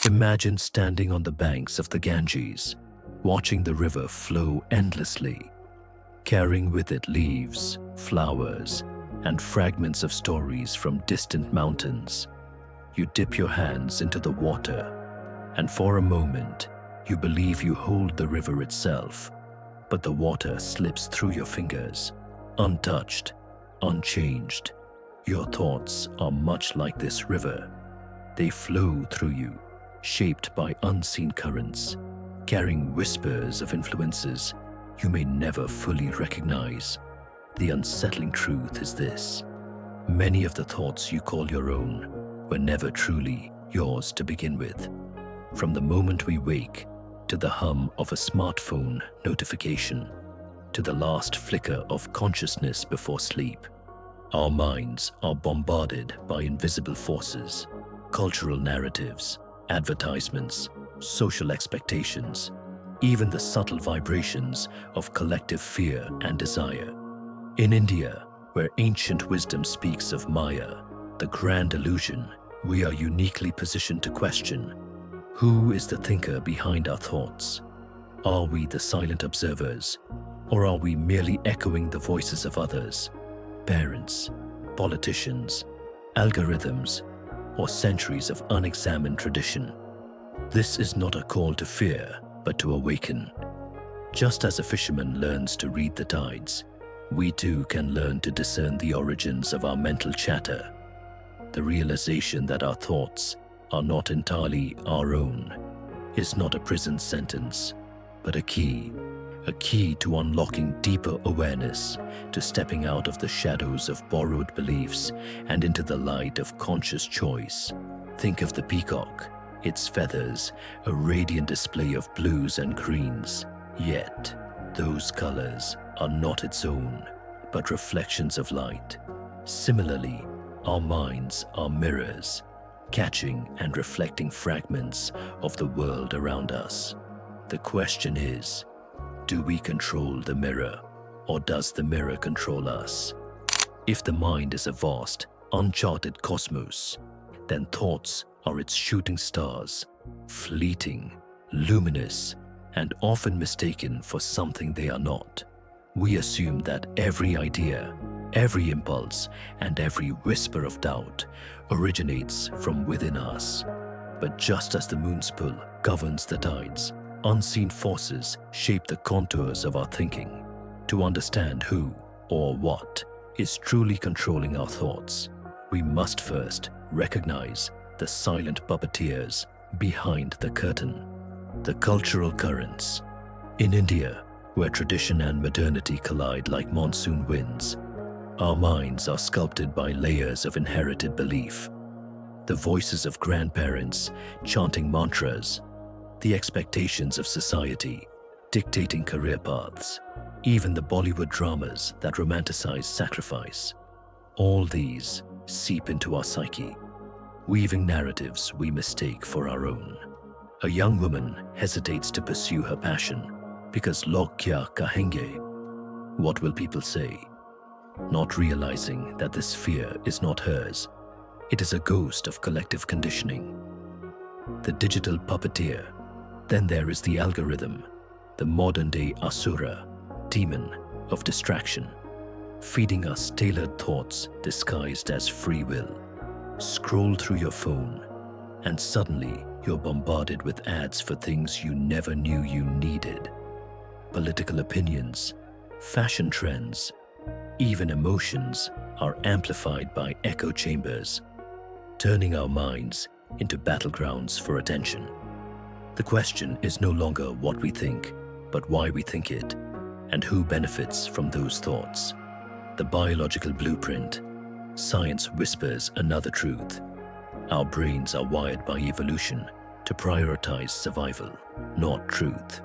Imagine standing on the banks of the Ganges, watching the river flow endlessly, carrying with it leaves, flowers, and fragments of stories from distant mountains. You dip your hands into the water, and for a moment, you believe you hold the river itself, but the water slips through your fingers, untouched, unchanged. Your thoughts are much like this river. They flow through you, shaped by unseen currents, carrying whispers of influences you may never fully recognize. The unsettling truth is this: many of the thoughts you call your own were never truly yours to begin with. From the moment we wake, to the hum of a smartphone notification, to the last flicker of consciousness before sleep, our minds are bombarded by invisible forces, cultural narratives, advertisements, social expectations, even the subtle vibrations of collective fear and desire. In India, where ancient wisdom speaks of Maya, the grand illusion, we are uniquely positioned to question: who is the thinker behind our thoughts? Are we the silent observers, or are we merely echoing the voices of others? Parents, politicians, algorithms, or centuries of unexamined tradition. This is not a call to fear, but to awaken. Just as a fisherman learns to read the tides, we too can learn to discern the origins of our mental chatter. The realization that our thoughts are not entirely our own is not a prison sentence, but a key to unlocking deeper awareness, to stepping out of the shadows of borrowed beliefs and into the light of conscious choice. Think of the peacock, its feathers, a radiant display of blues and greens. Yet, those colors are not its own, but reflections of light. Similarly, our minds are mirrors, catching and reflecting fragments of the world around us. The question is, do we control the mirror, or does the mirror control us? If the mind is a vast, uncharted cosmos, then thoughts are its shooting stars, fleeting, luminous, and often mistaken for something they are not. We assume that every idea, every impulse, and every whisper of doubt originates from within us. But just as the moon's pull governs the tides, unseen forces shape the contours of our thinking. To understand who or what is truly controlling our thoughts, we must first recognize the silent puppeteers behind the curtain. The cultural currents. In India, where tradition and modernity collide like monsoon winds, our minds are sculpted by layers of inherited belief. The voices of grandparents chanting mantras, the expectations of society dictating career paths, even the Bollywood dramas that romanticize sacrifice. All these seep into our psyche, weaving narratives we mistake for our own. A young woman hesitates to pursue her passion because log kya kahenge? What will people say? Not realizing that this fear is not hers. It is a ghost of collective conditioning. The digital puppeteer. Then there is the algorithm, the modern-day asura, demon of distraction, feeding us tailored thoughts disguised as free will. Scroll through your phone, and suddenly you're bombarded with ads for things you never knew you needed. Political opinions, fashion trends, even emotions are amplified by echo chambers, turning our minds into battlegrounds for attention. The question is no longer what we think, but why we think it, and who benefits from those thoughts. The biological blueprint. Science whispers another truth. Our brains are wired by evolution to prioritize survival, not truth.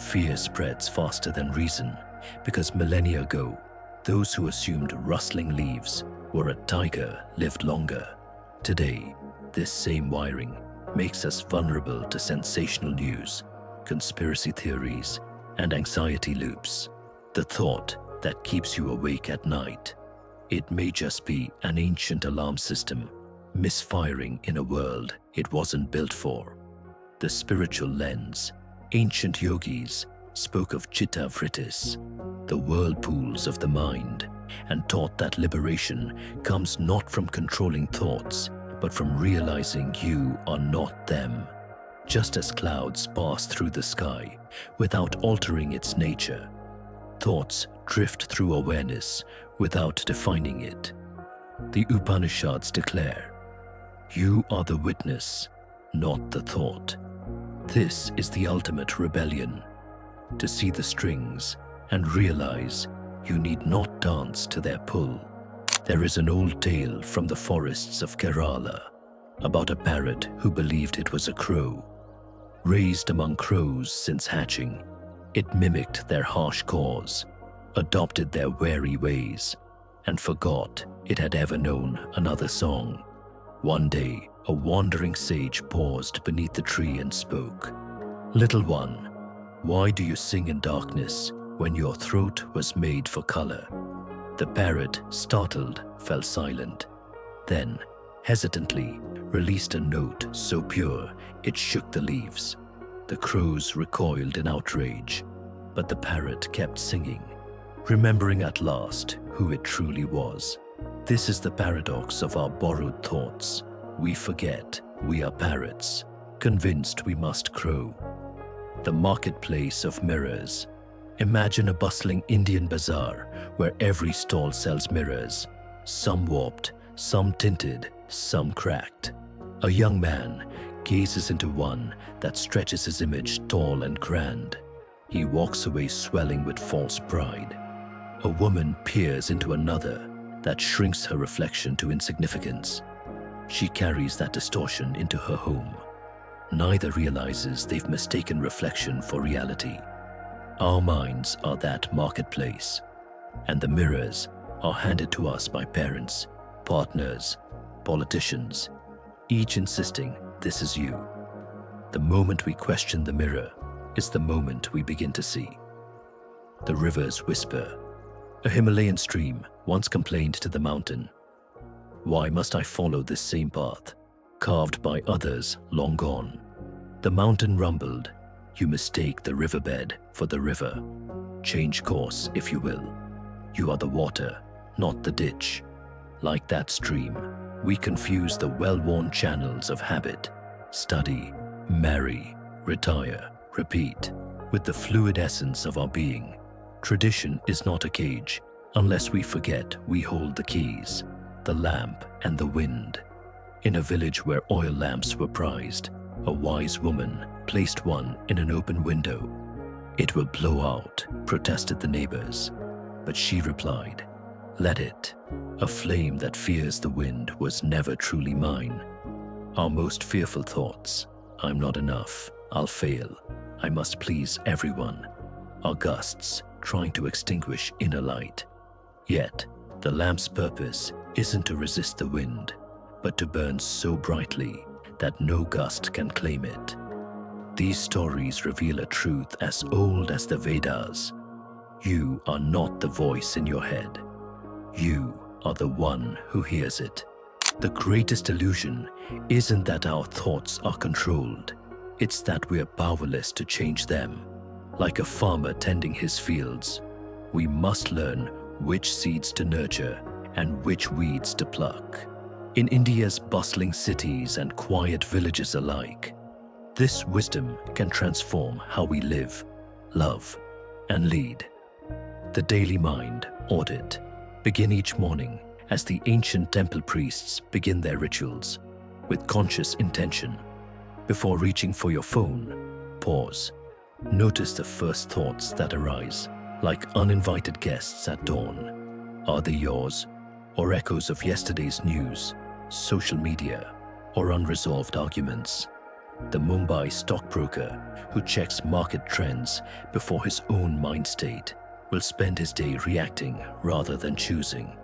Fear spreads faster than reason because millennia ago, those who assumed rustling leaves were a tiger lived longer. Today, this same wiring makes us vulnerable to sensational news, conspiracy theories, and anxiety loops. The thought that keeps you awake at night, it may just be an ancient alarm system misfiring in a world it wasn't built for. the spiritual lens, ancient yogis spoke of chitta vrittis, the whirlpools of the mind, and taught that liberation comes not from controlling thoughts, but from realizing you are not them. Just as clouds pass through the sky without altering its nature, thoughts drift through awareness without defining it. The Upanishads declare, "You are the witness, not the thought." This is the ultimate rebellion, to see the strings and realize you need not dance to their pull. There is an old tale from the forests of Kerala about a parrot who believed it was a crow. Raised among crows since hatching, it mimicked their harsh caws, adopted their wary ways, and forgot it had ever known another song. One day, a wandering sage paused beneath the tree and spoke, "Little one, why do you sing in darkness when your throat was made for color?" The parrot, startled, fell silent. Then, hesitantly, released a note so pure it shook the leaves. The crows recoiled in outrage, but the parrot kept singing, remembering at last who it truly was. This is the paradox of our borrowed thoughts. We forget we are parrots, convinced we must crow. The marketplace of mirrors. Imagine a bustling Indian bazaar where every stall sells mirrors, some warped, some tinted, some cracked. A young man gazes into one that stretches his image tall and grand. He walks away swelling with false pride. A woman peers into another that shrinks her reflection to insignificance. She carries that distortion into her home. Neither realizes they've mistaken reflection for reality. Our minds are that marketplace, and the mirrors are handed to us by parents, partners, politicians, each insisting this is you. The moment we question the mirror is the moment we begin to see. The rivers whisper. A Himalayan stream once complained to the mountain, "Why must I follow this same path, carved by others long gone?" The mountain rumbled, "You mistake the riverbed for the river. Change course, if you will. You are the water, not the ditch." Like that stream, we confuse the well-worn channels of habit, study, marry, retire, repeat, with the fluid essence of our being. Tradition is not a cage, unless we forget we hold the keys, the lamp and the wind. In a village where oil lamps were prized, a wise woman placed one in an open window. "It will blow out," protested the neighbors. But she replied, "Let it. A flame that fears the wind was never truly mine." Our most fearful thoughts, "I'm not enough, I'll fail, I must please everyone," are gusts trying to extinguish inner light. Yet, the lamp's purpose isn't to resist the wind, but to burn so brightly that no gust can claim it. These stories reveal a truth as old as the Vedas. You are not the voice in your head. You are the one who hears it. The greatest illusion isn't that our thoughts are controlled. It's that we are powerless to change them. Like a farmer tending his fields, we must learn which seeds to nurture and which weeds to pluck. In India's bustling cities and quiet villages alike, this wisdom can transform how we live, love, and lead. The daily mind audit. Begin each morning as the ancient temple priests begin their rituals with conscious intention. Before reaching for your phone, pause. Notice the first thoughts that arise, like uninvited guests at dawn. Are they yours, or echoes of yesterday's news, social media, or unresolved arguments? The Mumbai stockbroker who checks market trends before his own mind state will spend his day reacting rather than choosing.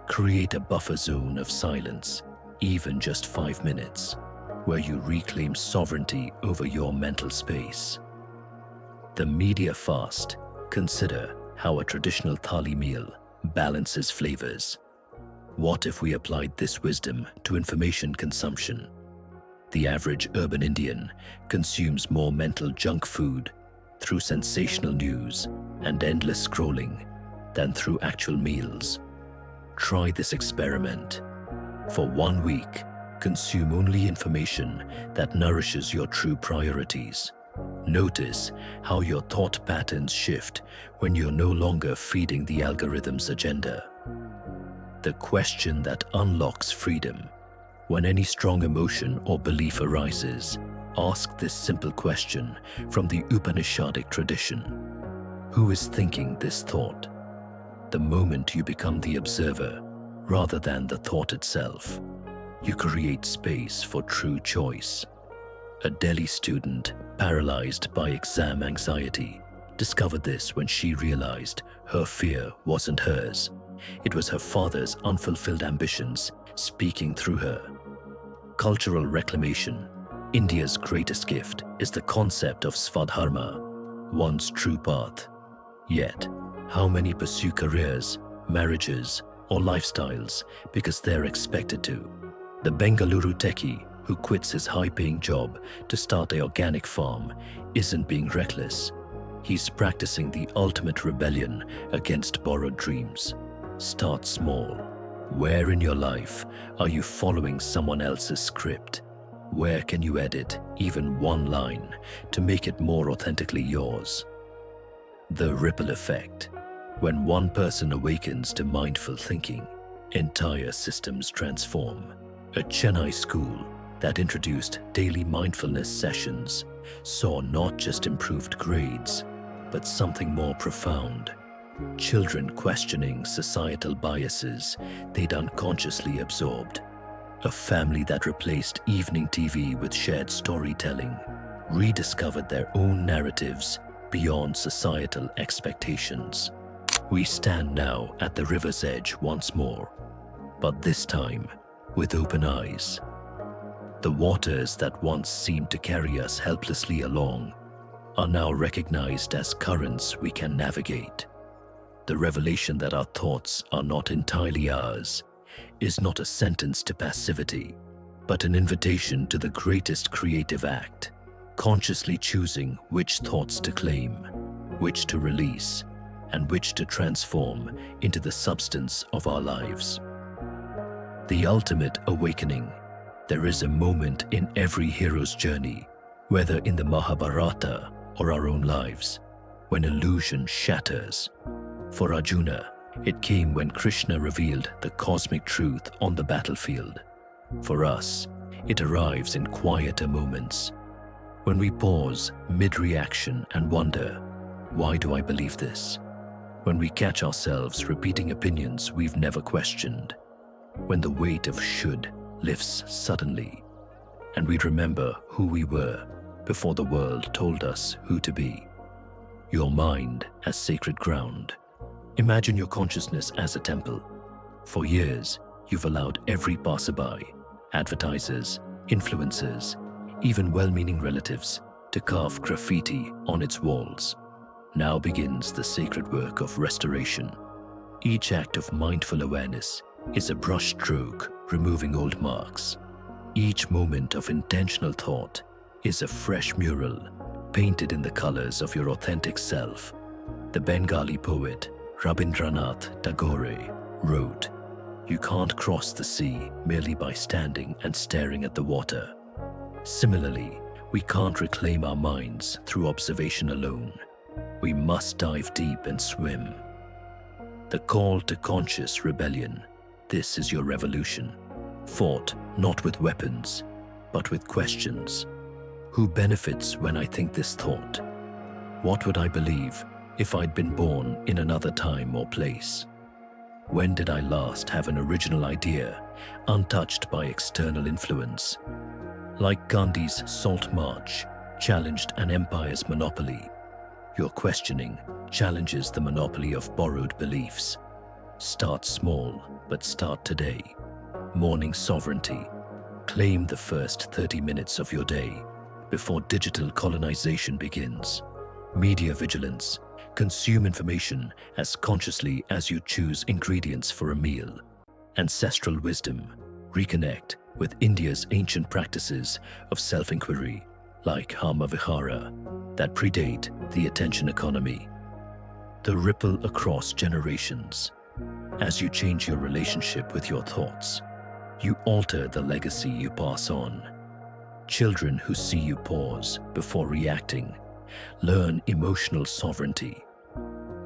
Create a buffer zone of silence, even just 5 minutes, where you reclaim sovereignty over your mental space. The media fast. Consider how a traditional thali meal balances flavors. What if we applied this wisdom to information consumption? The average urban Indian consumes more mental junk food through sensational news and endless scrolling than through actual meals. Try this experiment. For 1 week, consume only information that nourishes your true priorities. Notice how your thought patterns shift when you're no longer feeding the algorithm's agenda. The question that unlocks freedom. When any strong emotion or belief arises, ask this simple question from the Upanishadic tradition. Who is thinking this thought? The moment you become the observer rather than the thought itself, you create space for true choice. A Delhi student paralyzed by exam anxiety discovered this when she realized her fear wasn't hers. It was her father's unfulfilled ambitions speaking through her. Cultural reclamation. India's greatest gift is the concept of Svadharma, one's true path. Yet, how many pursue careers, marriages, or lifestyles because they're expected to? The Bengaluru techie who quits his high-paying job to start an organic farm isn't being reckless. He's practicing the ultimate rebellion against borrowed dreams. Start small. Where in your life are you following someone else's script? Where can you edit even one line to make it more authentically yours? The ripple effect. When one person awakens to mindful thinking, entire systems transform. A Chennai school that introduced daily mindfulness sessions saw not just improved grades, but something more profound. Children questioning societal biases they'd unconsciously absorbed. A family that replaced evening TV with shared storytelling rediscovered their own narratives beyond societal expectations. We stand now at the river's edge once more, but this time with open eyes. The waters that once seemed to carry us helplessly along are now recognized as currents we can navigate. The revelation that our thoughts are not entirely ours is not a sentence to passivity, but an invitation to the greatest creative act, consciously choosing which thoughts to claim, which to release, and which to transform into the substance of our lives. The ultimate awakening. There is a moment in every hero's journey, whether in the Mahabharata or our own lives, when illusion shatters. For Arjuna, it came when Krishna revealed the cosmic truth on the battlefield. For us, it arrives in quieter moments, when we pause mid-reaction and wonder, why do I believe this? When we catch ourselves repeating opinions we've never questioned, when the weight of should lifts suddenly, and we remember who we were before the world told us who to be. Your mind as sacred ground. Imagine your consciousness as a temple. For years, you've allowed every passerby, advertisers, influencers, even well-meaning relatives to carve graffiti on its walls. Now begins the sacred work of restoration. Each act of mindful awareness is a brush stroke removing old marks. Each moment of intentional thought is a fresh mural painted in the colors of your authentic self. The Bengali poet Rabindranath Tagore wrote, "You can't cross the sea merely by standing and staring at the water." Similarly, we can't reclaim our minds through observation alone. We must dive deep and swim. The call to conscious rebellion. This is your revolution. Fought not with weapons, but with questions. Who benefits when I think this thought? What would I believe if I'd been born in another time or place? When did I last have an original idea, untouched by external influence? Like Gandhi's Salt March challenged an empire's monopoly, your questioning challenges the monopoly of borrowed beliefs. Start small, but start today. Morning sovereignty. Claim the first 30 minutes of your day before digital colonization begins. Media vigilance. Consume information as consciously as you choose ingredients for a meal. Ancestral wisdom. Reconnect with India's ancient practices of self-inquiry, like Hama Vihara, that predate the attention economy. The ripple across generations. As you change your relationship with your thoughts, you alter the legacy you pass on. Children who see you pause before reacting learn emotional sovereignty.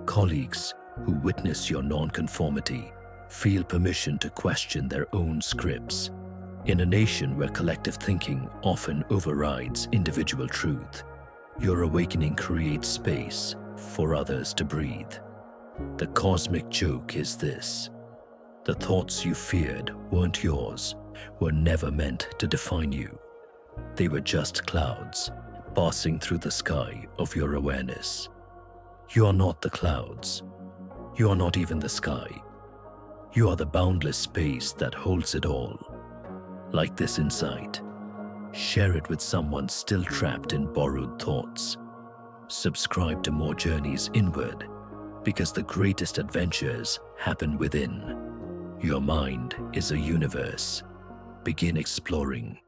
Colleagues who witness your nonconformity feel permission to question their own scripts. In a nation where collective thinking often overrides individual truth, your awakening creates space for others to breathe. The cosmic joke is this: the thoughts you feared weren't yours, were never meant to define you. They were just clouds passing through the sky of your awareness. You are not the clouds. You are not even the sky. You are the boundless space that holds it all. Like this insight, share it with someone still trapped in borrowed thoughts. Subscribe to more journeys inward, because the greatest adventures happen within. Your mind is a universe. Begin exploring